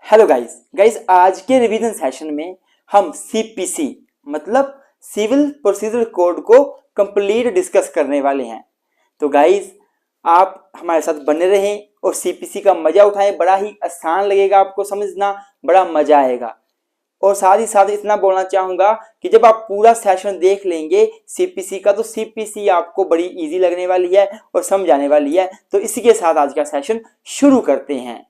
Hello guys आज के revision session में हम सीपीसी मतलब सिविल प्रोसीजर कोड को कंप्लीट डिस्कस करने वाले हैं। तो गाइस आप हमारे साथ बने रहें और सीपीसी का मजा उठाएं। बड़ा ही आसान लगेगा, आपको समझना बड़ा मजा आएगा। और साथ ही साथ इतना बोलना चाहूंगा कि जब आप पूरा सेशन देख लेंगे सीपीसी का तो सीपीसी आपको बड़ी इजी लगने वाली है और समझ आने वाली है। तो इसी के साथ आज का सेशन शुरू करते हैं।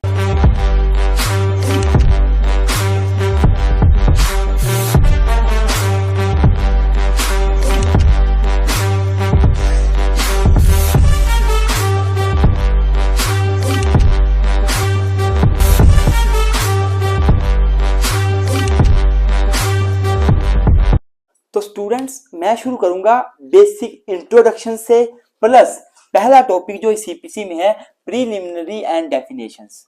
तो स्टूडेंट्स मैं शुरू करूंगा बेसिक इंट्रोडक्शन से, प्लस पहला टॉपिक जो सीपीसी में है प्रीलिमिनरी एंड डेफिनेशंस।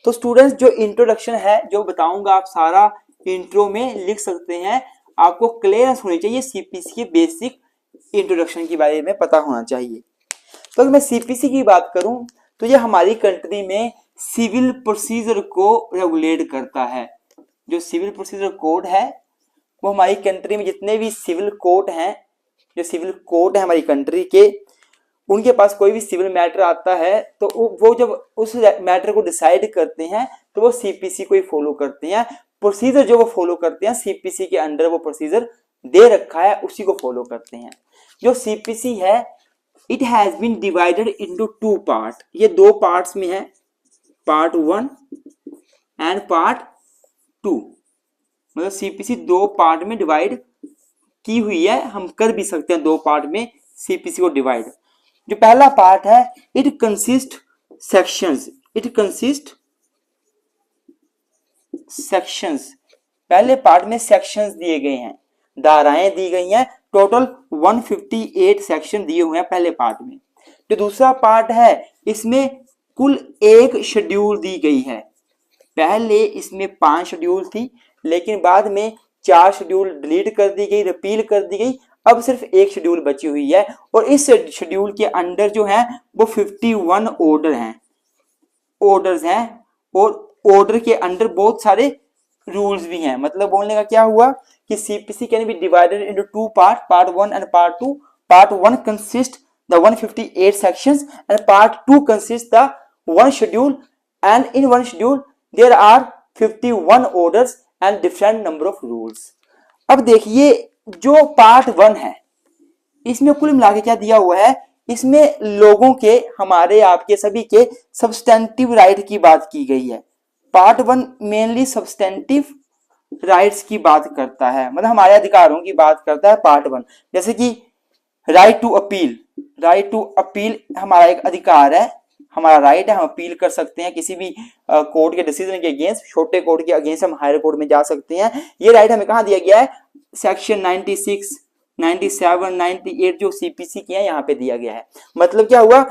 तो स्टूडेंट्स जो इंट्रोडक्शन है जो बताऊंगा आप सारा इंट्रो में लिख सकते हैं। आपको क्लियरेंस होनी चाहिए सीपीसी के बेसिक इंट्रोडक्शन के बारे में पता होना चाहिए। तो अगर मैं सीपीसी की बात करूं तो ये हमारी कंट्री में सिविल प्रोसीजर को रेगुलेट करता है। जो सिविल प्रोसीजर कोड है वो हमारी कंट्री में जितने भी सिविल कोर्ट हैं, जो सिविल कोर्ट है हमारी कंट्री के, उनके पास कोई भी सिविल मैटर आता है तो वो जब उस मैटर को डिसाइड करते हैं तो वो सीपीसी को ही फॉलो करते हैं। प्रोसीजर जो वो फॉलो करते हैं सीपीसी के अंडर वो प्रोसीजर दे रखा है उसी को फॉलो करते हैं। जो सीपीसी है it has been divided into two part. ये दो पार्ट्स में है, पार्ट 1 एंड पार्ट 2। मतलब सीपीसी दो पार्ट में डिवाइड की हुई है। हम कर भी सकते हैं दो पार्ट में सीपीसी को डिवाइड। जो पहला पार्ट है it consist sections. It consist sections. पहले पार्ट में सेक्शंस दिए गए हैं, धाराएं दी गई हैं। टोटल 158 सेक्शन दिए हुए हैं पहले पार्ट में। जो दूसरा पार्ट है इसमें कुल एक शेड्यूल दी गई है। पहले इसमें 5 शेड्यूल थी लेकिन बाद में 4 शेड्यूल डिलीट कर दी गई, रिपील कर दी गई। अब सिर्फ एक शेड्यूल बची हुई है और इस शेड्यूल के अंडर जो है वो 51 ऑर्डर हैं, ऑर्डर्स हैं। और ऑर्डर के अंडर बहुत सारे रूल्स भी हैं। मतलब बोलने का क्या हुआ कि CPC can be divided into two part, part 1 and part 2। पार्ट 1 consist the 158 sections and part 2 consist the 1 schedule and in 1 schedule there are 51 orders and different number of rules. अब देखिए जो पार्ट 1 है इसमें कुल मिला के क्या दिया हुआ है, इसमें लोगों के, हमारे आपके सभी के सब्सटेंटिव राइट की बात की गई है। पार्ट 1 मेनली सब्सटेंटिव राइट्स की बात करता है, मतलब हमारे अधिकारों की बात करता है पार्ट 1। जैसे कि right to appeal. Right to appeal हमारा एक अधिकार है, हमारा राइट है, हम अपील कर सकते हैं किसी भी कोर्ट के डिसीजन के अगेंस्ट। छोटे कोर्ट के अगेंस्ट हम हायर कोर्ट में जा सकते हैं। ये राइट हमें कहाँ दिया गया है, सेक्शन 96, 97, 98 जो सीपीसी की है यहाँ पे दिया गया है। मतलब क्या हुआ,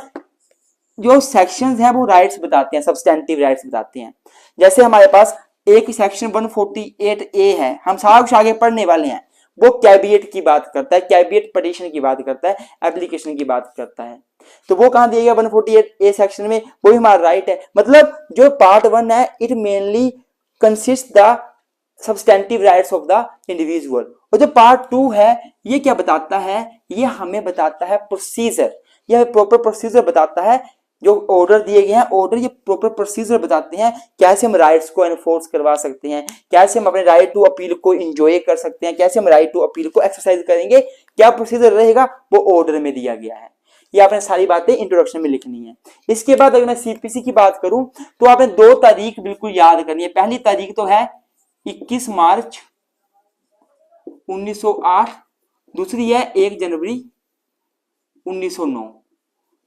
जो सेक्शंस हैं वो राइट्स बताते हैं, सब्सटेंटिव राइट्स बताते हैं। जैसे हमारे पास एक सेक्शन 148A है, हम सारा कुछ आगे पढ़ने वाले हैं। वो कैबिनेट की बात करता है, कैबिनेट पिटीशन की बात करता है, एप्लीकेशन की बात करता है। तो वो कहां दिया गया 148A सेक्शन में, वो भी हमारा राइट है। मतलब जो पार्ट 1 है it mainly consist the substantive rights of the individual. और जो पार्ट 2 है ये क्या बताता है, ये हमें बताता है प्रोसीजर। यह प्रॉपर प्रोसीजर बताता है। जो ऑर्डर दिए गए हैं ऑर्डर ये प्रॉपर प्रोसीजर बताते हैं कैसे हम राइट्स को एनफोर्स करवा सकते हैं, कैसे हम अपने राइट टू अपील को एंजॉय कर सकते हैं, कैसे हम राइट टू अपील को एक्सरसाइज करेंगे, क्या प्रोसीजर रहेगा वो ऑर्डर में दिया गया है। ये आपने सारी बातें इंट्रोडक्शन में लिखनी है। इसके बाद अगर मैं सीपीसी की बात करूं तो आपने 2 तारीख बिल्कुल याद करनी है। पहली तारीख तो है 21 मार्च 1908, दूसरी है 1 जनवरी 1909।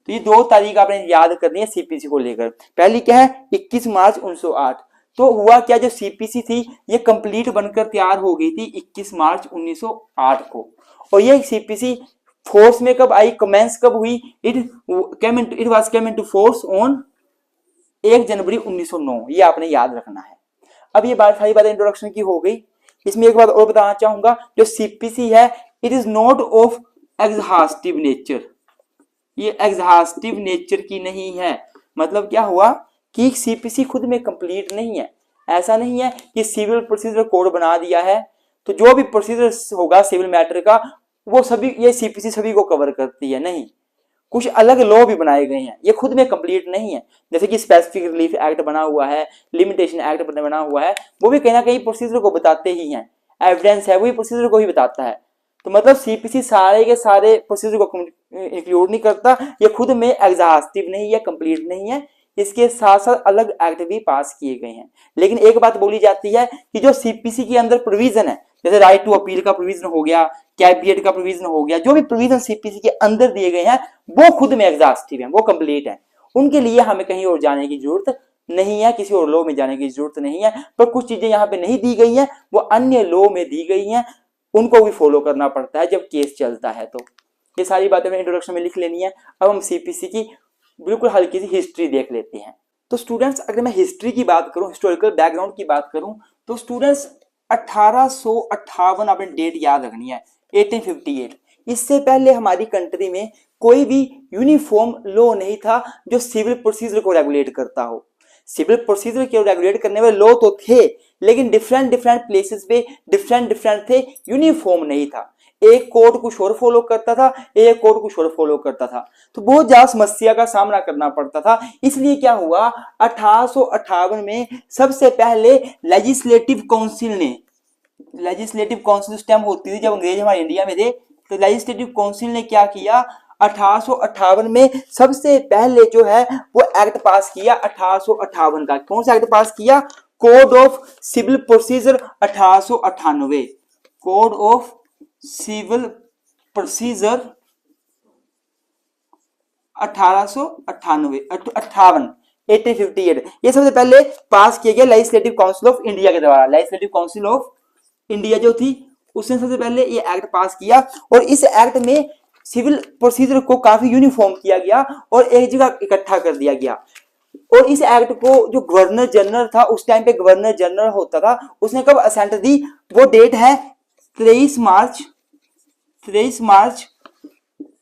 तो ये 2 तारीख आपने याद करनी है सीपीसी को लेकर। पहली क्या है 21 मार्च 1908। तो हुआ क्या, जो सीपीसी थी ये कंप्लीट बनकर तैयार हो गई थी 21 मार्च 1908 को। और ये सीपीसी फोर्स में कब आई, कमेंस कब हुई, it was came into force on 1 जनवरी 1909। ये आपने याद रखना है। अब ये बात सारी बातें इंट्रोडक्शन की हो गई। इसमें एक बात और बताना चाहूंगा, जो सीपीसी है it is not of exhaustive nature. ये एग्जॉस्टिव नेचर की नहीं है। मतलब क्या हुआ कि सीपीसी खुद में कंप्लीट नहीं है। ऐसा नहीं है कि सिविल प्रोसीजर कोड बना दिया है तो जो भी प्रोसीजर होगा सिविल मैटर का वो सभी ये सीपीसी सभी को कवर करती है, नहीं। कुछ अलग लॉ भी बनाए गए हैं, ये खुद में कंप्लीट नहीं है। जैसे कि स्पेसिफिक रिलीफ एक्ट बना हुआ है, लिमिटेशन एक्ट बना हुआ है, वो भी कहीं ना कहीं प्रोसीजर को बताते ही हैं। एविडेंस है वही प्रोसीजर को ही बताता है। तो मतलब सीपीसी सारे के सारे प्रोसीजर को इंक्लूड नहीं करता, ये खुद में एग्जॉस्टिव नहीं है, कंप्लीट नहीं है। इसके साथ साथ अलग एक्ट भी पास किए गए हैं। लेकिन एक बात बोली जाती है कि जो सीपीसी के अंदर प्रोविजन है, जैसे राइट टू अपील का प्रोविजन हो गया, कैविएट का प्रोविजन हो गया, जो भी प्रोविजन सीपीसी के अंदर दिए गए हैं वो खुद में एग्जॉस्टिव है, वो कंप्लीट है। उनके लिए हमें कहीं और जाने की जरूरत नहीं है, किसी और लॉ में जाने की जरूरत नहीं है। पर कुछ चीजें यहाँ पे नहीं दी गई हैं, वो अन्य लॉ में दी गई हैं, उनको भी फॉलो करना पड़ता है जब केस चलता है। तो ये सारी बातें मैंने इंट्रोडक्शन में लिख लेनी है। अब हम सीपीसी की बिल्कुल हल्की सी हिस्ट्री देख लेते हैं। तो स्टूडेंट्स, अगर मैं हिस्ट्री की बात करूं, हिस्टोरिकल बैकग्राउंड की बात करूं, तो स्टूडेंट्स 1858 आपने डेट याद रखनी है, 1858। इससे पहले हमारी कंट्री में कोई भी यूनिफॉर्म लॉ नहीं था जो सिविल प्रोसीजर को रेगुलेट करता हो। सिविल प्रोसीजर को रेगुलेट करने वाले लॉ तो थे, लेकिन डिफरेंट डिफरेंट प्लेसेस पे डिफरेंट थे, यूनिफॉर्म नहीं था। एक कोड कुछ और फॉलो करता था, एक कोड कुछ और फॉलो करता था, तो बहुत ज्यादा समस्या का सामना करना पड़ता था। इसलिए क्या हुआ, 1858 में सबसे पहले लेजिस्लेटिव काउंसिल उस टाइम होती थी जब अंग्रेज हमारे इंडिया में थे, तो लेजिस्लेटिव काउंसिल ने क्या किया, 1858 में सबसे पहले जो है वो एक्ट पास किया 1858 का। कौन सा एक्ट पास किया, code of civil procedure 1898, code of civil procedure 1858 ये सबसे पहले पास किया गया लेजिस्लेटिव काउंसिल ऑफ इंडिया के द्वारा। लेजिस्लेटिव काउंसिल ऑफ इंडिया जो थी उसने सबसे पहले ये एक्ट पास किया, और इस एक्ट में सिविल प्रोसीजर को काफी यूनिफॉर्म किया गया और एक जगह इकट्ठा कर दिया गया। और इस एक्ट को जो गवर्नर जनरल था, उस टाइम पे गवर्नर जनरल होता था, उसने कब असेंट दी, वो डेट है 23 मार्च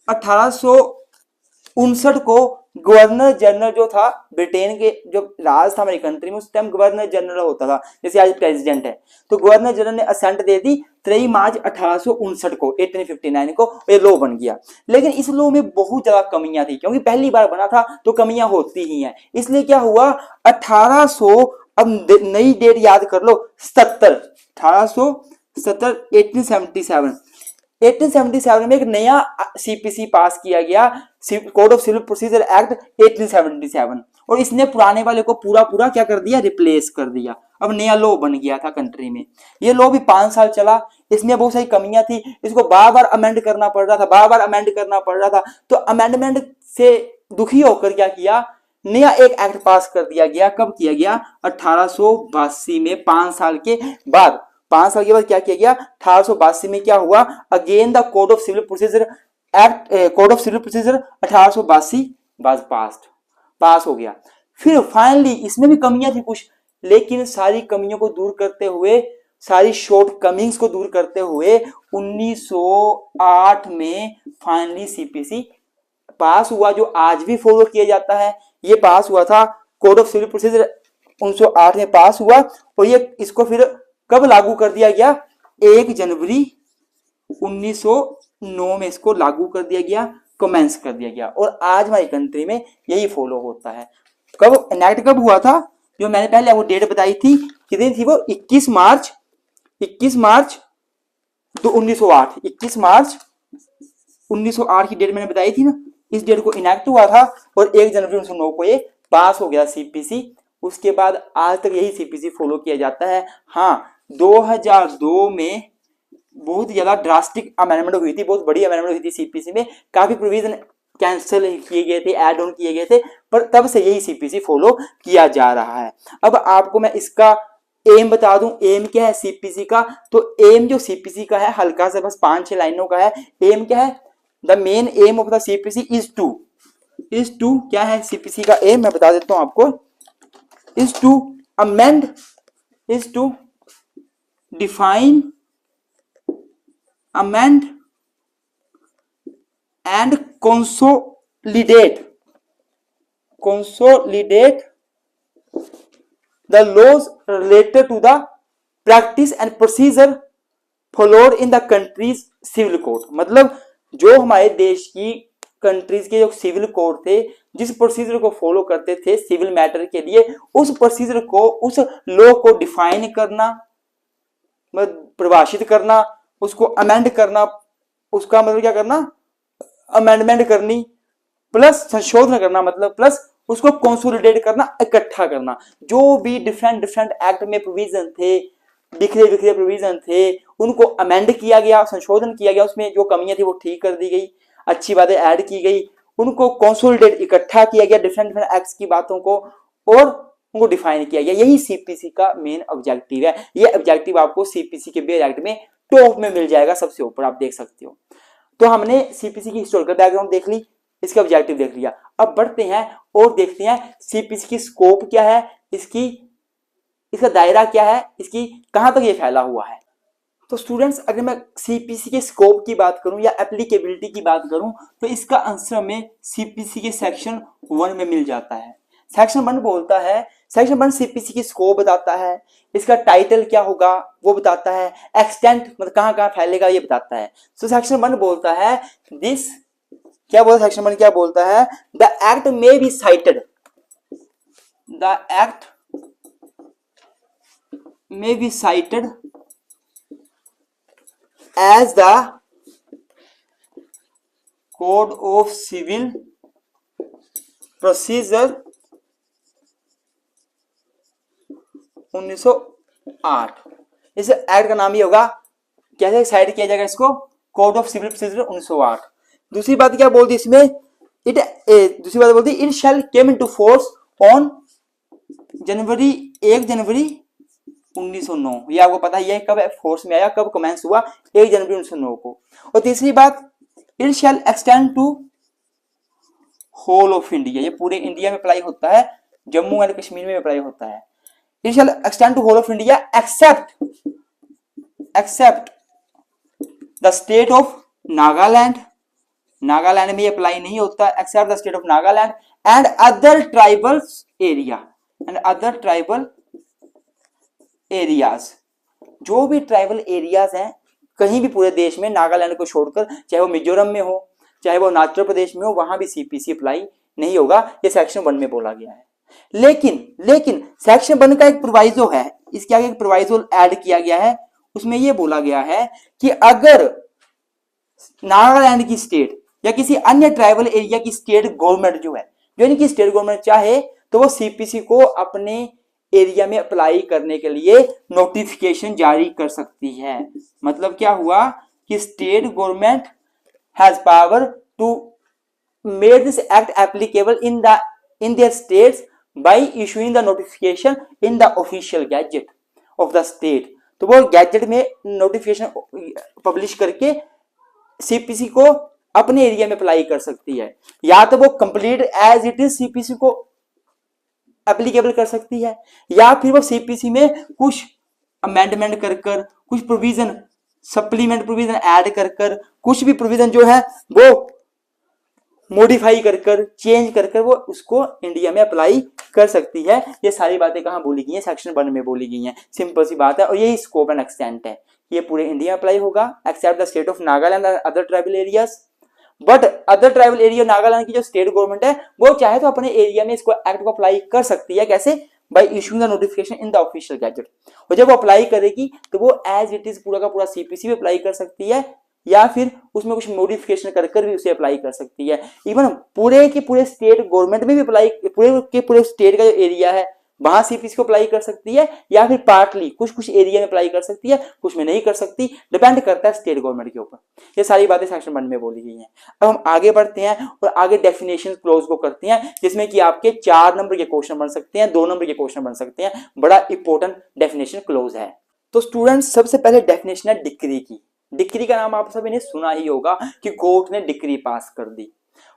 1859 को। गवर्नर जनरल जो था ब्रिटेन के, जो राज था हमारी कंट्री में उस टाइम गवर्नर जनरल होता था, जैसे आज प्रेसिडेंट है, तो गवर्नर जनरल ने असेंट दे दी 23 मार्च 1859 को, 1859 को ये लॉ बन गया। लेकिन इस लॉ में बहुत ज्यादा कमियां थी, क्योंकि पहली बार बना था तो कमियां होती ही हैं। इसलिए क्या हुआ, 1800, अब नई डेट याद कर लो, 1877 में एक नया सीपीसी पास किया गया, code of civil procedure act 1877, और इसने पुराने वाले को पूरा क्या कर दिया, रिप्लेस कर दिया। अब नया लॉ बन गया था कंट्री में। ये लॉ भी 5 साल चला, इसमें बहुत सारी कमियां थी, इसको बार बार अमेंड करना पड़ रहा था, तो अमेंडमेंट से दुखी होकर क्या किया, नया एक एक्ट पास कर दिया गया। कब किया गया, 1882 में, 5 साल के बाद। 5 साल के बाद क्या किया गया, 1882 में क्या हुआ, again the code of civil procedure act, code of civil procedure 1882 was pass हो गया। फिर फाइनली इसमें भी कमियां थी कुछ, लेकिन सारी कमियों को दूर करते हुए, सारी शॉर्ट कमिंग्स को दूर करते हुए 1908 में फाइनली सीपीसी पास हुआ, जो आज भी फॉलो किया जाता है। ये पास हुआ था, कोड ऑफ सिविल प्रोसीजर 1908 में पास हुआ, और ये इसको फिर कब लागू कर दिया गया, 1 जनवरी 1909 में इसको लागू कर दिया गया, कमेंस कर दिया गया, और आज हमारी कंट्री में यही फॉलो होता है। कब इनैक्ट कब हुआ था, जो मैंने पहले आपको डेट बताई थी, कितनी थी वो, 21 मार्च 1908, 21 मार्च 1908 की डेट मैंने बताई थी ना, इस डेट को इनैक्ट हुआ था, और 1 जनवरी 1909 को ये पास हो गया सीपीसी। उसके बाद आज तक यही सीपीसी फॉलो किया जाता है। हाँ, 2002 में बहुत ज्यादा ड्रास्टिक अमेंडमेंट हुई थी, बहुत बड़ी अमेंडमेंट हुई थी सीपीसी में, काफी प्रोविजन कैंसिल किए गए थे, ऐड ऑन किए गए थे, पर तब से यही सीपीसी फॉलो किया जा रहा है। अब आपको मैं इसका एम बता दूं, एम क्या है सीपीसी का, तो एम जो सीपीसी का है हल्का सा बस 5-6 लाइनों का है। एम क्या है, the main aim of the CPC is to क्या है सीपीसी का एम, मैं बता देता हूं आपको, is to amend, is to define, amend and consolidate the laws related to the practice and procedure followed in the country's civil code. मतलब जो हमारे देश की कंट्रीज के जो सिविल कोड थे, जिस प्रोसीजर को फॉलो करते थे सिविल मैटर के लिए, उस प्रोसीजर को, उस लॉ को डिफाइन करना, परिभाषित करना, उसको अमेंड करना, उसका मतलब क्या करना, अमेंडमेंट करनी, प्लस संशोधन करना, मतलब प्लस उसको कंसोलिडेट करना, इकट्ठा करना। जो भी डिफरेंट डिफरेंट एक्ट में प्रोविजन थे, बिखरे बिखरे प्रोविजन थे, उनको अमेंड किया गया, संशोधन किया गया, उसमें जो कमियां थी वो ठीक कर दी गई, अच्छी बातें ऐड की गई, उनको कंसोलिडेट इकट्ठा किया गया डिफरेंट डिफरेंट एक्ट्स की बातों को, और उनको डिफाइन किया गया। यही सीपीसी का मेन ऑब्जेक्टिव है। ये ऑब्जेक्टिव आपको सीपीसी के बेस एक्ट में टॉप में मिल जाएगा, सबसे ऊपर आप देख सकते हो। तो हमने सीपीसी की हिस्टोरिकल बैकग्राउंड देख ली, इसका ऑब्जेक्टिव देख लिया। अब बढ़ते हैं और देखते हैं सीपीसी की स्कोप क्या है, इसका दायरा क्या है, इसकी कहां तक ये फैला हुआ है। तो स्टूडेंट्स, अगर मैं सीपीसी के स्कोप की बात करूं या एप्लीकेबिलिटी की बात करूं, तो इसका आंसर हमें सीपीसी के सेक्शन 1 में मिल जाता है। सेक्शन 1 बोलता है, सेक्शन 1 सीपीसी की स्कोप बताता है, इसका टाइटल क्या होगा वो बताता है, एक्सटेंट मतलब कहां कहां फैलेगा ये बताता है। तो सेक्शन 1 बोलता है दिस, क्या बोलता है सेक्शन 1, क्या बोलता है, the act may be cited, the act may be cited as the Code of Civil Procedure 1908। इस एक्ट का नाम ही होगा, कैसे साइड किया जाएगा इसको, कोड ऑफ सिविल प्रोसीजर 1908। दूसरी बात क्या बोलती इसमें, दूसरी बात बोलती it shall came into force on January 1 जनवरी 1909। ये आपको पता है, ये कब फोर्स में आया, कब कमेंस हुआ, 1 जनवरी 1909 को। और तीसरी बात, it shall extend to whole of India, ये पूरे इंडिया में अप्लाई होता है, जम्मू एंड कश्मीर में अप्लाई होता है। It shall extend to whole of India except the state of Nagaland, Nagaland में अप्लाई नहीं होता, except the state of Nagaland and other tribal area, and other tribal areas. जो भी ट्राइबल एरियाज हैं कहीं भी पूरे देश में, नागालैंड को छोड़कर, चाहे वो मिजोरम में हो, चाहे वो अरुणाचल प्रदेश में हो, वहां भी सीपीसी अप्लाई नहीं होगा, ये सेक्शन 1 में बोला गया है। लेकिन सेक्शन 1 का एक प्रोवाइजो है, इसके आगे एक प्रोवाइजो ऐड किया गया है, उसमें यह बोला गया है कि अगर नागालैंड की स्टेट या किसी अन्य ट्राइबल एरिया की स्टेट गवर्नमेंट जो है, जो इनकी स्टेट गवर्नमेंट चाहे तो वो सीपीसी को अपने एरिया में अप्लाई करने के लिए नोटिफिकेशन जारी कर सकती है। मतलब क्या हुआ कि state government has power to make this act applicable in their states by issuing the notification in the official gazette of the state. तो वो गैजेट में नोटिफिकेशन पब्लिश करके सीपीसी को अपने एरिया में अप्लाई कर सकती है, या तो वो complete as it is CPC को एप्लीकेबल कर सकती है, या फिर वो सीपीसी में कुछ अमेंडमेंट कर कर, कुछ प्रोविजन, सप्लीमेंट प्रोविजन ऐड कर कर, कुछ भी प्रोविजन जो है वो मॉडिफाई कर कर, चेंज कर कर वो उसको इंडिया में अप्लाई कर सकती है। ये सारी बातें कहाँ बोली गई हैं, सेक्शन 1 में बोली गई हैं। सिंपल सी बात है, और यही स्कोप एंड एक्सटेंट है, ये पूरे इंडिया में अप्लाई होगा except the state of Nagaland and other tribal areas. But other tribal area, Nagaland की जो स्टेट गवर्नमेंट है वो चाहे तो अपने एरिया में इसको एक्ट को अप्लाई कर सकती है। कैसे? Bye issuing the notification in the official gadget. और जब वो अप्लाई करेगी तो वो एज इट इज पूरा का पूरा सीपीसी में अप्लाई कर सकती है, या फिर उसमें कुछ मॉडिफिकेशन कर कर भी उसे अप्लाई कर सकती है। इवन पूरे के पूरे स्टेट गवर्नमेंट में भी अप्लाई, पूरे के पूरे स्टेट का जो एरिया है वहां सीपीसी को अप्लाई कर सकती है, या फिर पार्टली कुछ एरिया में अप्लाई कर सकती है, कुछ में नहीं कर सकती, डिपेंड करता है स्टेट गवर्नमेंट के ऊपर। ये सारी बातें सेक्शन 1 में बोली गई हैं। अब हम आगे बढ़ते हैं और आगे डेफिनेशन क्लोज को करते हैं, जिसमें कि आपके 4 नंबर के क्वेश्चन बन सकते हैं, 2 नंबर के क्वेश्चन बन सकते हैं। बड़ा इंपॉर्टेंट डेफिनेशन क्लोज है। तो स्टूडेंट्स, सबसे पहले डेफिनेशन है डिक्री की। डिक्री का नाम आप सभी ने सुना ही होगा कि कोर्ट ने डिक्री पास कर दी।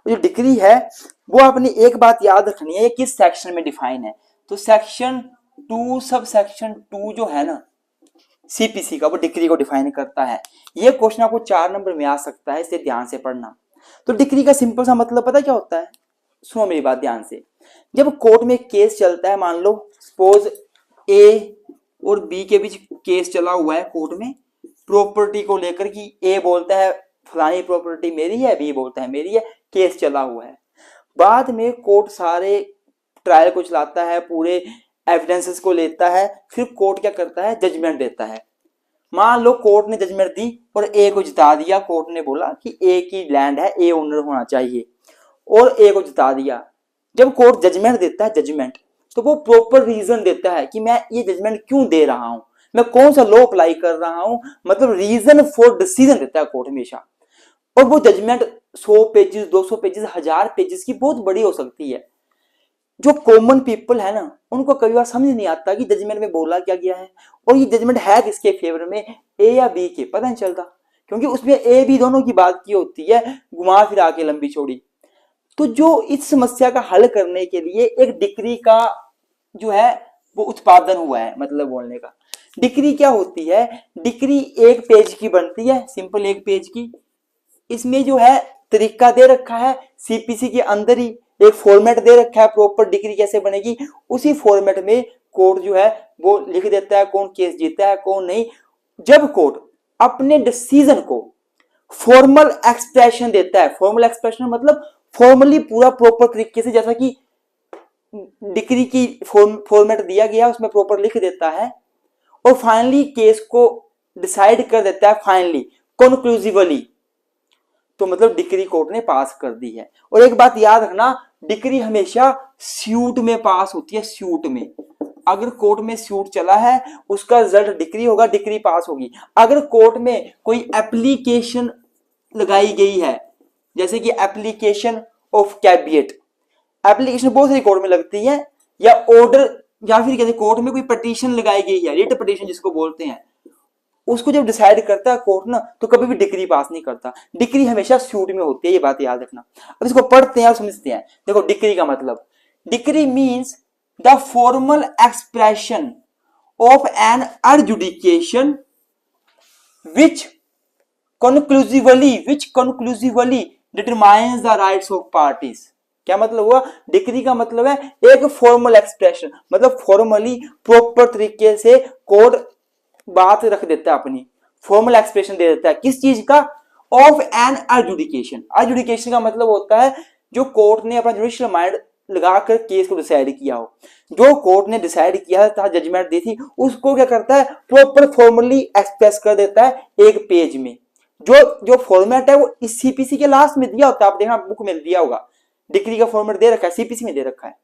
जो डिक्री है वो आपने एक बात याद रखनी है, ये किस सेक्शन में डिफाइन है। तो सेक्शन 2 सब सेक्शन 2 जो है ना सीपीसी का, वो डिक्री को डिफाइन करता है। ये क्वेश्चन आपको 4 नंबर में आ सकता है, इसे ध्यान से पढ़ना। तो डिक्री का सिंपल सा मतलब पता क्या होता है, सुनो मेरी बात ध्यान से। जब कोर्ट में केस चलता है, मान लो सपोज ए और बी के बीच केस चला हुआ है कोर्ट में प्रॉपर्टी को लेकर, कि ए बोलता है फलानी प्रॉपर्टी मेरी है, बी बोलता है मेरी है, केस चला हुआ है। बाद में कोर्ट सारे ट्रायल को चलाता है, पूरे एविडेंसेस को लेता है, फिर कोर्ट क्या करता है, जजमेंट देता है। मान लो कोर्ट ने जजमेंट दी और ए को जिता दिया, कोर्ट ने बोला कि ए की लैंड है, ए ओनर होना चाहिए, और ए को जिता दिया। जब कोर्ट जजमेंट देता है जजमेंट, तो वो प्रॉपर रीजन देता है कि मैं ये जजमेंट क्यों दे रहा हूं, मैं कौन सा लॉ अप्लाई कर रहा हूं, मतलब रीजन फॉर डिसीजन देता है कोर्ट हमेशा। और वो जजमेंट 100 पेजेस, 200 पेजेस, 1000 पेजेस की बहुत बड़ी हो सकती है। जो कॉमन पीपल है ना, उनको कई बार समझ नहीं आता कि जजमेंट में बोला क्या गया है, और ये जजमेंट है किसके फेवर में, ए या बी के, पता नहीं चलता, क्योंकि उसमें ए बी दोनों की बात की होती है, घुमा फिरा के लंबी चौड़ी। तो जो इस समस्या का हल करने के लिए एक डिक्री का जो है वो उत्पादन हुआ है, मतलब बोलने का। डिक्री क्या होती है, डिक्री एक पेज की बनती है, सिंपल एक पेज की। इसमें जो है तरीका दे रखा है, सीपीसी के अंदर ही एक फॉर्मेट दे रखा है, प्रॉपर डिक्री कैसे बनेगी, उसी फॉर्मेट में कोर्ट जो है वो लिख देता है कौन केस जीता है कौन नहीं। जब कोर्ट अपने डिसीजन को फॉर्मल एक्सप्रेशन देता है, फॉर्मल एक्सप्रेशन मतलब फॉर्मली पूरा प्रॉपर तरीके से, जैसा कि डिक्री की फॉर्मेट दिया गया उसमें प्रॉपर लिख देता है, और फाइनली केस को डिसाइड कर देता है, फाइनली कंक्लूसिवली, तो मतलब डिक्री कोर्ट ने पास कर दी है। और एक बात याद रखना, डिक्री हमेशा सूट में पास होती है, सूट में। अगर कोर्ट में सूट चला है उसका रिजल्ट डिक्री होगा, डिक्री पास होगी। अगर कोर्ट में कोई एप्लीकेशन लगाई गई है, जैसे कि एप्लीकेशन ऑफ कैविएट, एप्लीकेशन बहुत सारी कोर्ट में लगती है, या ऑर्डर, या फिर कहते कोर्ट में कोई पटिशन लगाई गई है, रिट पटिशन जिसको बोलते हैं, उसको जब डिसाइड करता है कोर्ट ना, तो कभी भी डिक्री पास नहीं करता, डिक्री हमेशा सूट में होती है, ये बात याद रखना। अब इसको पढ़ते हैं और समझते हैं। देखो डिक्री का मतलब, decree means the formal expression of an adjudication which conclusively determines the rights of parties। क्या मतलब हुआ, डिक्री का मतलब है एक फॉर्मल एक्सप्रेशन, मतलब फॉर्मली प्रॉपर तरीके से कोर्ट बात रख देता है, अपनी फॉर्मल एक्सप्रेशन दे देता है, किस चीज का, ऑफ एन एडजुडिकेशन। एडजुडिकेशन का मतलब होता है जो कोर्ट ने अपना जुडिशियल माइंड लगाकर केस को डिसाइड किया हो, जो कोर्ट ने डिसाइड किया था, जजमेंट दी थी, उसको क्या करता है, प्रॉपर फॉर्मली एक्सप्रेस कर देता है एक पेज में। जो फॉर्मेट है वो इस सीपीसी के लास्ट में दिया होता है, आप देखना बुक में दिया होगा, डिक्री का फॉर्मेट दे रखा है, सीपीसी में दे रखा है।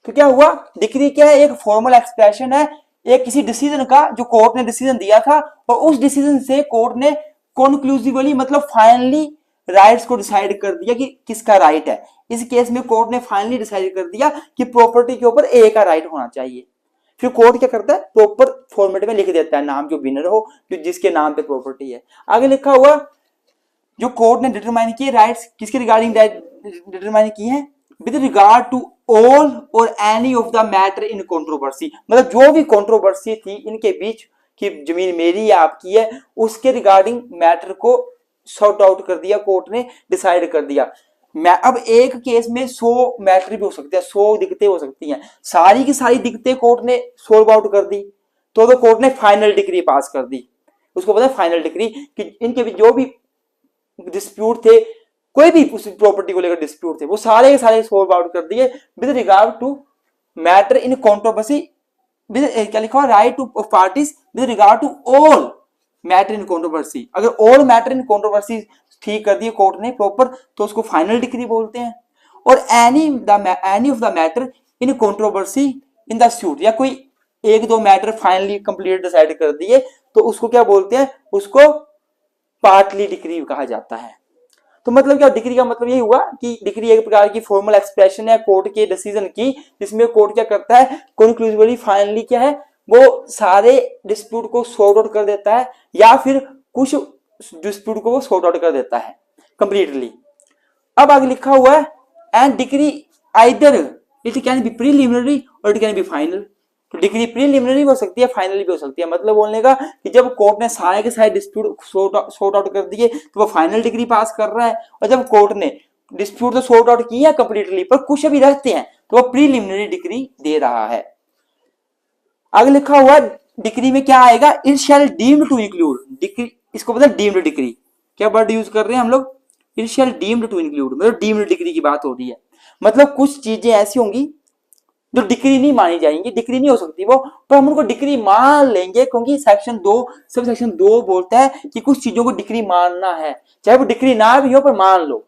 तो क्या हुआ, डिक्री क्या है, एक फॉर्मल एक्सप्रेशन है एक किसी डिसीजन का, जो कोर्ट ने डिसीजन दिया था, और उस डिसीजन से कोर्ट ने कॉन्क्लूसिवली मतलब फाइनली राइट्स को डिसाइड कर दिया कि किसका राइट है। इस केस में कोर्ट ने फाइनली डिसाइड कर दिया कि प्रॉपर्टी के ऊपर ए का राइट होना चाहिए। फिर कोर्ट क्या करता है, प्रॉपर फॉर्मेट में लिख देता है नाम, जो विनर हो, जो जिसके नाम पे प्रॉपर्टी है। आगे लिखा हुआ, जो कोर्ट ने डिटरमाइन किए राइट्स, किसके रिगार्डिंग डिटरमाइन किए हैं, विद रिगार्ड टू ऑल और any of the matter in controversy, मतलब जो भी कंट्रोवर्सी थी इनके बीच कि जमीन मेरी या आपकी है, उसके रिगार्डिंग मैटर को सॉर्ट आउट कर दिया, कोर्ट ने डिसाइड कर दिया। अब एक केस में 100 मैटर भी हो सकते हैं, 100 दिक्कतें हो सकती हैं, सारी की सारी दिक्कतें कोर्ट ने सॉल्व आउट कर दी, तो कोर्ट ने फाइनल डिक्री पास कर दी। उसको पता है फाइनल डिक्री, कि इनके भी जो भी डिस्प्यूट थे, कोई भी उस प्रॉपर्टी को लेकर डिस्प्यूट थे, वो सारे के सारे सॉल्व आउट कर दिए with regard to matter in controversy, क्या लिखा हुआ, right to of parties with regard to all matter in controversy. अगर ऑल मैटर इन कंट्रोवर्सी ठीक कर दिए कोर्ट ने प्रॉपर, तो उसको फाइनल डिक्री बोलते हैं। और any of the matter in controversy in the suit, या कोई एक दो मैटर फाइनली कंप्लीट डिसाइड कर दिए, तो उसको क्या बोलते हैं, उसको पार्टली डिक्री कहा जाता है। तो मतलब क्या, डिक्री का मतलब यही हुआ कि डिक्री एक प्रकार की फॉर्मल एक्सप्रेशन है कोर्ट के डिसीजन की, जिसमें कोर्ट क्या करता है, कंक्लूसिवली फाइनली क्या है, वो सारे डिस्प्यूट को सॉर्ट आउट कर देता है, या फिर कुछ डिस्प्यूट को वो सॉर्ट आउट कर देता है कंप्लीटली। अब आगे लिखा हुआ है, and decree either it can be preliminary और इट कैन बी फाइनल। तो डिक्री प्रीलिमिनरी भी हो सकती है, फाइनल भी हो सकती है। मतलब बोलने का कि जब कोर्ट ने सारे के सारे डिस्प्यूट सॉर्ट आउट कर दिए, तो वो फाइनल डिग्री पास कर रहा है, और जब कोर्ट ने डिस्प्यूट तो सॉर्ट आउट किया कंप्लीटली, पर कुछ अभी रहते हैं, तो वो प्रीलिमिनरी डिग्री दे रहा है। आगे लिखा हुआ डिक्री में क्या आएगा, it shall deemed to include, decree इसको पता है डीम्ड डिक्री, क्या वर्ड यूज कर रहे हैं हम लोग, it shall deemed to include, मतलब डीम्ड डिक्री की बात हो रही है। मतलब कुछ चीजें ऐसी होंगी जो डिक्री नहीं मानी जाएंगी, डिक्री नहीं हो सकती वो, पर हम उनको डिक्री मान लेंगे, क्योंकि सेक्शन 2 सब सेक्शन 2 बोलता है कि कुछ चीजों को डिक्री मानना है, चाहे वो डिक्री ना भी हो पर मान लो।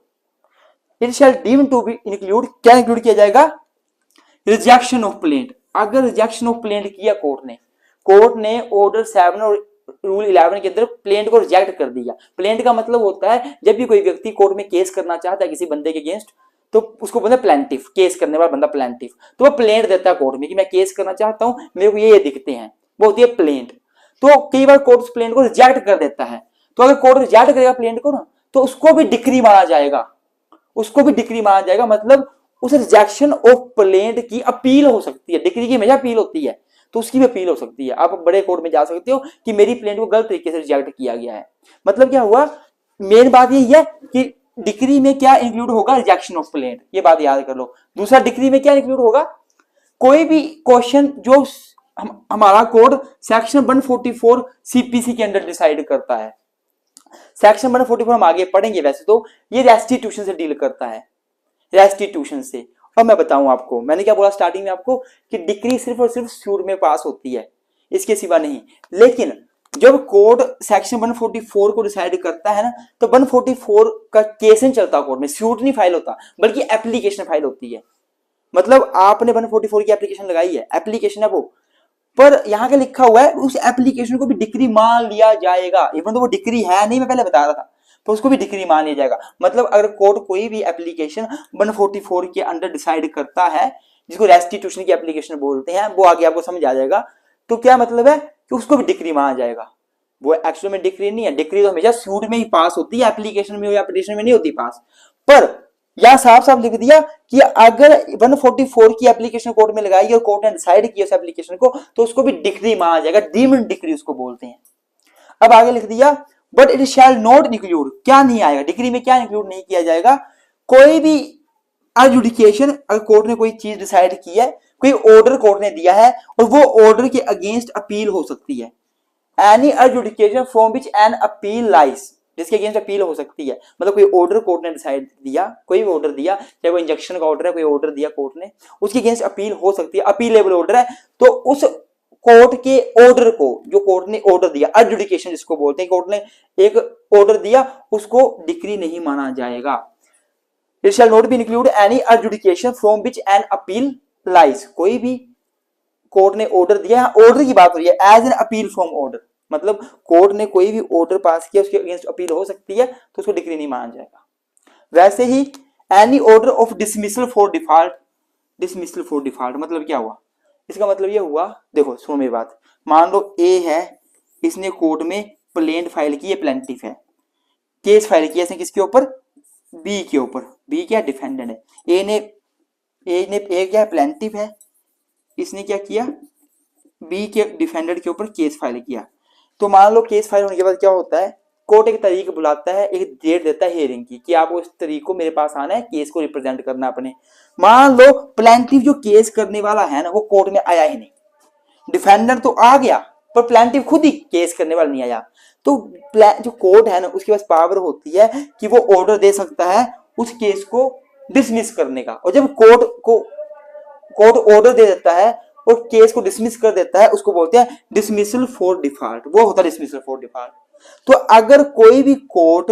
It shall deem to be include, क्या इंक्लूड किया जाएगा, रिजेक्शन ऑफ प्लेंट। अगर रिजेक्शन ऑफ प्लेंट किया कोर्ट ने ऑर्डर 7 और रूल 11 के अंदर प्लेंट को रिजेक्ट कर दिया। प्लेंट का मतलब होता है जब भी कोई व्यक्ति कोर्ट में केस करना चाहता है किसी बंदे के अगेंस्ट, तो उसको बोलते हैं प्लेंटिफ, केस करने वाला बंदा प्लेंटिफ, तो वो प्लेंट देता है कोर्ट में कि मैं केस करना चाहता हूं, मेरे को ये दिखते हैं, वो होती है प्लेंट। तो कई बार कोर्ट उस प्लेंट को रिजेक्ट कर देता है, तो अगर कोर्ट रिजेक्ट करेगा प्लेंट को ना, तो उसको भी डिक्री माना जाएगा, उसको भी डिक्री माना जाएगा। मतलब उस रिजेक्शन ऑफ प्लेंट की अपील हो सकती है, डिक्री की हमेशा अपील होती है, तो उसकी भी अपील हो सकती है। आप बड़े कोर्ट में जा सकते हो कि मेरी प्लेंट को गलत तरीके से रिजेक्ट किया गया है। मतलब क्या हुआ, मेन बात यही है कि डिक्री में क्या इंक्लूड होगा, रिजेक्शन ऑफ प्लेंट, ये बात याद कर लो। दूसरा, डिक्री में क्या इंक्लूड होगा, कोई भी क्वेश्चन जो हमारा कोड सेक्शन 144 सीपीसी के अंदर डिसाइड करता है। सेक्शन 144 हम आगे पढ़ेंगे, वैसे तो ये रेस्टिट्यूशन से डील करता है, रेस्टिट्यूशन से। और मैं बताऊं आपको, मैंने क्या बोला स्टार्टिंग में आपको कि डिक्री सिर्फ और सिर्फ सूट में पास होती है, इसके सिवा नहीं। लेकिन जब कोर्ट सेक्शन 144 को डिसाइड करता है ना, तो 144 का केस नहीं चलता कोर्ट में, सूट नहीं फाइल होता, बल्कि एप्लीकेशन फाइल होती है। मतलब आपने 144 की एप्लीकेशन लगाई है, एप्लीकेशन है वो, पर यहाँ के लिखा हुआ है उस एप्लीकेशन को भी डिक्री मान लिया जाएगा, इवन तो वो डिक्री है नहीं, मैं पहले बता रहा था, तो उसको भी डिक्री मान लिया जाएगा। मतलब अगर कोर्ट कोई भी एप्लीकेशन 144 के अंडर डिसाइड करता है, जिसको रेस्टिट्यूशन की एप्लीकेशन बोलते हैं, वो आगे आपको समझ आ जाएगा, तो क्या मतलब है कि उसको भी डिक्री माना जाएगा। वो एक्चुअल में डिक्री नहीं है, डिक्री तो हमेशा सूट में ही पास होती है, एप्लीकेशन में या एप्लीकेशन में नहीं होती पास। पर यह साफ साफ लिख दिया कि अगर 144 की एप्लीकेशन कोर्ट में लगाई और कोर्ट ने डिसाइड किया उस एप्लीकेशन को, तो उसको भी डिक्री माना जाएगा, डीम्ड डिक्री उसको बोलते हैं। अब आगे लिख दिया, but it shall not include, क्या नहीं आएगा डिक्री में, क्या इंक्लूड नहीं किया जाएगा, कोई भी एडजुडिकेशन, अगर कोर्ट ने कोई चीज डिसाइड की है, कोई ऑर्डर कोर्ट ने दिया है और वो ऑर्डर के अगेंस्ट अपील हो सकती है, any adjudication from which an appeal lies, जिसके अगेंस्ट अपील हो सकती है। मतलब कोई ऑर्डर कोर्ट ने डिसाइड दिया, कोई भी ऑर्डर दिया, चाहे वो इंजेक्शन का ऑर्डर है, कोई ऑर्डर दिया कोर्ट ने, उसके अगेंस्ट अपील हो सकती है, अपीलेबल ऑर्डर है, तो उस कोर्ट के ऑर्डर को, जो कोर्ट ने ऑर्डर दिया, एडजुडिकेशन जिसको बोलते हैं, कोर्ट ने एक ऑर्डर दिया, उसको डिक्री नहीं माना जाएगा। It shall not be include any adjudication from which an appeal lies, कोई भी कोर्ट ने ऑर्डर दिया, ऑर्डर की बात हो रही है, as an appeal from order, मतलब कोर्ट ने कोई भी ऑर्डर पास किया, उसके अगेंस्ट अपील हो सकती है, तो उसको डिक्री नहीं माना जाएगा। वैसे ही any order of dismissal for default, dismissal for default मतलब क्या हुआ, इसका मतलब ये हुआ, देखो सुनो मेरी बात, मान लो ए है, इसने कोर्ट में प्लेंट फाइल की है, प्लेंटिफ है, केस फाइल किया इसने किसके ऊपर, बी के ऊपर, बी क्या डिफेंडेंट है, ए क्या है, प्लेंटिफ है, इसने क्या किया, बी के डिफेंडेंट के ऊपर केस फाइल किया। तो मान लो केस फाइल होने के बाद क्या होता है, कोर्ट एक तारीख बुलाता है, एक डेट देता है हियरिंग की, कि आपको इस तारीख को मेरे पास आना है, केस को रिप्रेजेंट करना अपने। मान लो प्लेंटिफ जो केस करने वाला है ना, वो कोर्ट में आया ही नहीं, डिफेंडेंट तो आ गया पर प्लेंटिफ खुद ही केस करने वाला नहीं आया, तो जो कोर्ट है ना, उसके पास पावर होती है कि वो ऑर्डर दे सकता है उस केस को डिसमिस करने का। और जब कोर्ट ऑर्डर दे देता है और केस को डिसमिस कर देता है, उसको बोलते हैं डिसमिसल फॉर डिफॉल्ट, वो होता है डिसमिसल फॉर डिफॉल्ट। तो अगर कोई भी कोर्ट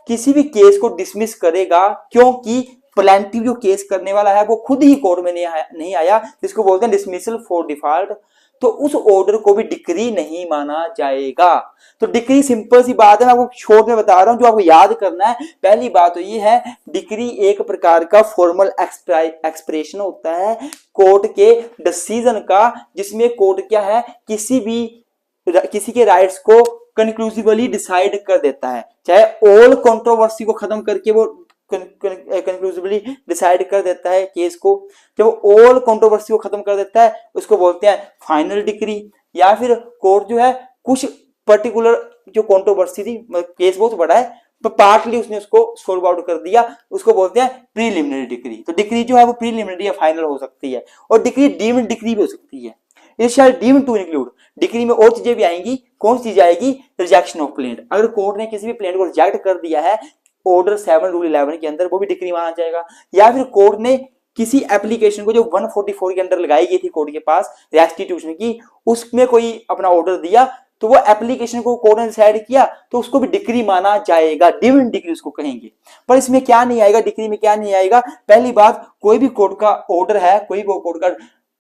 किसी भी केस को डिसमिस करेगा क्योंकि प्लेंटिफ जो केस करने वाला है वो खुद ही कोर्ट में नहीं आया, जिसको बोलते हैं डिसमिसल फॉर डिफॉल्ट, तो उस ऑर्डर को भी डिक्री नहीं माना जाएगा। तो डिक्री सिंपल सी बात है, मैं आपको शॉर्ट में बता रहा हूं, जो आपको याद करना है। पहली बात तो ये है, डिक्री एक प्रकार का फॉर्मल एक्सप्रेशन होता है कोर्ट के डिसीजन का, जिसमें कोर्ट क्या है, किसी के राइट्स को कंक्लूसिवली डिसाइड कर देता है, चाहे ऑल कंट्रोवर्सी को खत्म करके वो कंक्लूसिवली डिसाइड कर देता है केस को। जब ऑल कंट्रोवर्सी को खत्म कर देता है, उसको बोलते हैं फाइनल डिक्री। या फिर कोर्ट जो है कुछ पर्टिकुलर जो कंट्रोवर्सी थी, मतलब केस बहुत बड़ा है, तो पार्टली उसने उसको सॉल्व आउट कर दिया, उसको बोलते हैं प्रीलिमिनरी डिक्री। तो डिक्री जो है वो प्रीलिमिनरी या फाइनल हो सकती है, और डिक्री डीम्ड डिक्री भी हो सकती है। It shall deem to include, decree में और चीजें भी आएंगी, कौन सी चीज आएगी, रिजेक्शन ऑफ प्लेंट। अगर कोर्ट ने किसी भी प्लेंट को रिजेक्ट कर दिया है ऑर्डर 7 रूल 11 के अंदर, वो भी डिक्री माना जाएगा। या फिर कोर्ट ने किसी एप्लीकेशन को जो 144 के अंदर लगाई गई थी कोर्ट के पास रेस्टिट्यूशन की, उसमें कोई अपना ऑर्डर दिया, तो वो एप्लीकेशन को कोर्ट ने डिसाइड किया तो उसको भी डिक्री माना जाएगा, डिविडेंड डिक्री उसको कहेंगे। पर इसमें क्या नहीं आएगा, डिक्री में क्या नहीं आएगा, पहली बात कोई भी कोर्ट का ऑर्डर है, कोई भी कोर्ट का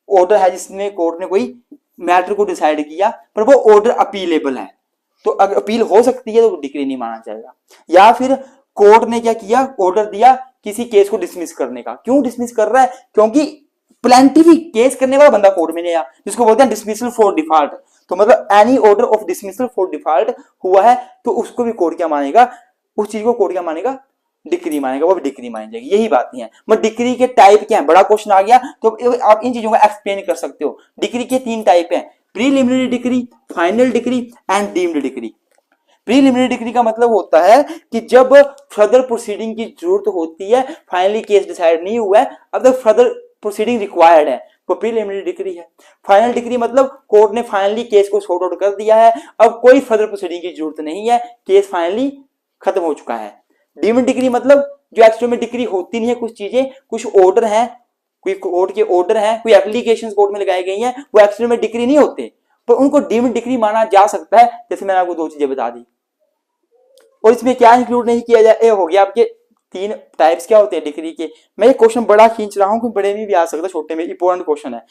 ऑर्डर है जिसमें कोर्ट ने कोई मैटर को डिसाइड किया पर वो ऑर्डर अपीलेबल है, तो अगर अपील हो सकती है तो डिक्री नहीं माना जाएगा। या फिर कोर्ट ने क्या किया, ऑर्डर दिया किसी केस को डिसमिस करने का, क्यों डिसमिस कर रहा है, क्योंकि प्लेंटिफिक केस करने वाला बंदा कोर्ट में नहीं आया, जिसको बोलते हैं डिसमिसल फॉर डिफॉल्ट। तो मतलब any order of dismissal for default हुआ है तो उसको भी कोर्ट क्या मानेगा, उस चीज को कोर्ट क्या मानेगा, डिक्री मानेगा, वो भी डिक्री मानी जाएगी। यही बात नहीं है। मतलब डिक्री के टाइप क्या है, बड़ा क्वेश्चन आ गया तो आप इन चीजों को एक्सप्लेन कर सकते हो। डिक्री के 3 टाइप हैं, preliminary decree, final decree and deemed decree. Preliminary decree का मतलब होता है कि जब फर्दर प्रोसीडिंग की जरूरत होती है, फाइनली केस डिसाइड नहीं हुआ है, अब तक फर्दर प्रोसीडिंग रिक्वायर्ड है, वो प्रीलिमिनरी डिक्री है। फाइनल डिक्री मतलब कोर्ट ने फाइनली केस को सॉर्ट आउट कर दिया है, अब कोई फर्दर प्रोसीडिंग की जरूरत नहीं है, केस फाइनली खत्म हो चुका है। डीम्ड डिक्री मतलब जो एक्चुअल में डिक्री होती नहीं है, कुछ चीजें, कुछ ऑर्डर हैं, कोई कोर्ट के ऑर्डर हैं, कोई एप्लीकेशंस कोर्ट में लगाई गई हैं, वो एक्चुअल में डिक्री नहीं होते, पर उनको डीम्ड डिक्री माना जा सकता है। जैसे मैंने आपको 2 चीजें बता दी। और इसमें क्या इंक्लूड नहीं किया जाए, हो गया आपके 3 टाइप्स क्या होते हैं डिक्री के। मैं ये क्वेश्चन बड़ा खींच रहा हूं, बड़े में भी आ सकता है, छोटे में इंपॉर्टेंट क्वेश्चन है।